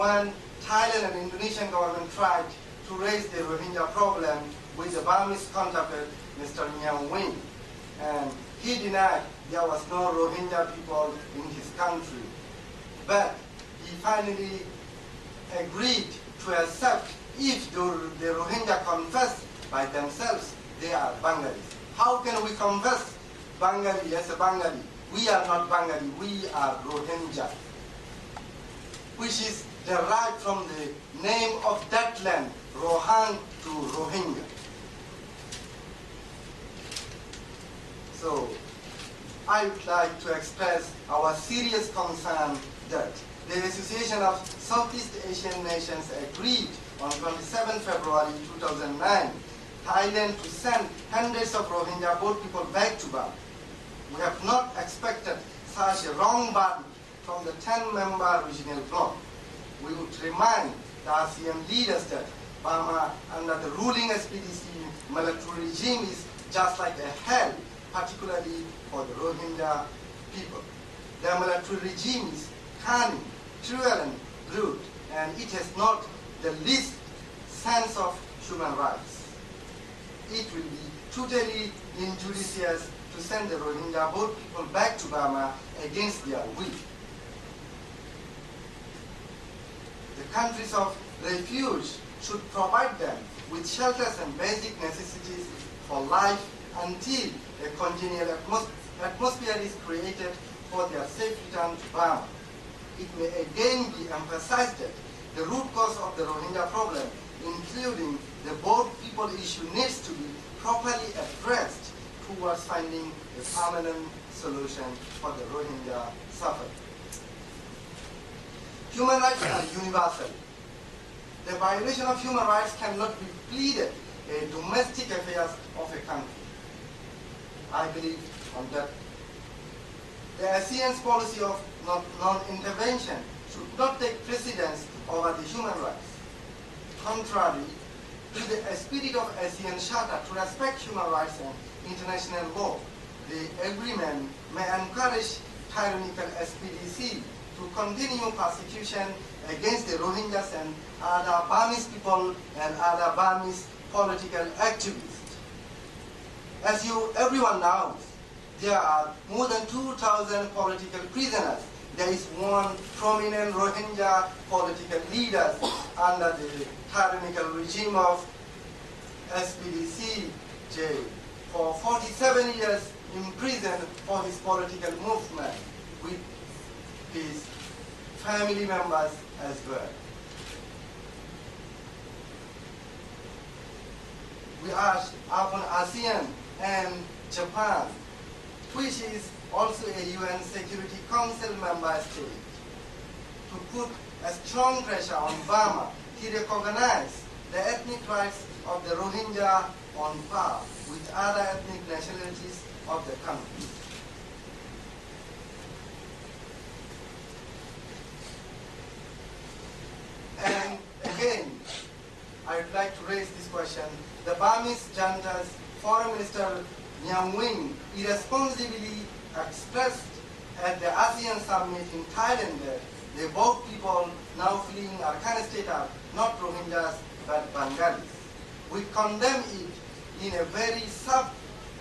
when Thailand and Indonesian government tried to raise the Rohingya problem with the Burmese counterpart, Mr. Nyam Wing. And he denied there was no Rohingya people in his country. But he finally agreed to accept if the Rohingya confess by themselves they are Bengalis. How can we confess Bengali as a Bengali? We are not Bengali, we are Rohingya, which is derived from the name of that land, Rohan to Rohingya. So, I would like to express our serious concern that the Association of Southeast Asian Nations agreed on 27 February 2009, Thailand to send hundreds of Rohingya boat people back to Burma. We have not expected such a wrong verdict from the 10-member regional bloc. We would remind the ASEAN leaders that Burma, under the ruling SPDC military regime, is just like a hell, particularly for the Rohingya people. The military regime is cunning, cruel and rude, and it has not the least sense of human rights. It will be totally injudicious to send the Rohingya boat people back to Burma against their will. The countries of refuge should provide them with shelters and basic necessities for life until a congenial atmosphere is created for their safe return to Burma. It may again be emphasized that the root cause of the Rohingya problem, including the boat people issue, needs to be properly addressed towards finding a permanent solution for the Rohingya suffering. Human rights are universal. The violation of human rights cannot be pleaded a domestic affairs of a country. I believe on that. The ASEAN's policy of non-intervention should not take precedence over the human rights. Contrary to the spirit of ASEAN Charter to respect human rights and international law, the agreement may encourage tyrannical SPDC to continue persecution against the Rohingyas and other Burmese people and other Burmese political activists. As everyone knows, there are more than 2,000 political prisoners. There is one prominent Rohingya political leader under the tyrannical regime of SPDC jail for 47 years in prison for his political movement, with his family members as well. We urge upon ASEAN and Japan, which is also a UN Security Council member state, to put a strong pressure on Burma to recognize the ethnic rights of the Rohingya on par with other ethnic nationalities of the country. And again, I would like to raise this question. The Burmese junta's Foreign Minister Nyam Wing irresponsibly expressed at the ASEAN summit in Thailand that the boat people now fleeing Arkan state are not Rohingyas but Bengalis. We condemn it in a very soft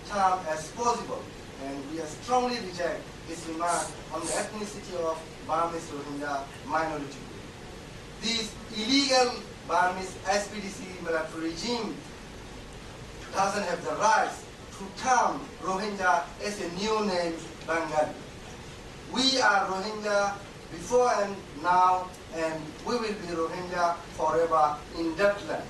term as possible, and we strongly reject his remark on the ethnicity of Burmese Rohingya minority group. This illegal Burmese SPDC military regime doesn't have the rights to term Rohingya as a new name Bengali. We are Rohingya before and now, and we will be Rohingya forever in that land.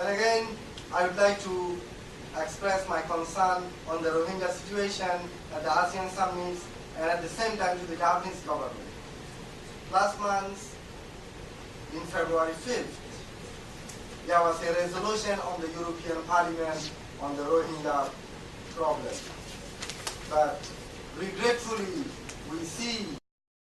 And again, I would like to express my concern on the Rohingya situation at the ASEAN summits and at the same time to the Japanese government. Last month, in February 5th, there was a resolution on the European Parliament on the Rohingya problem. But regretfully, we see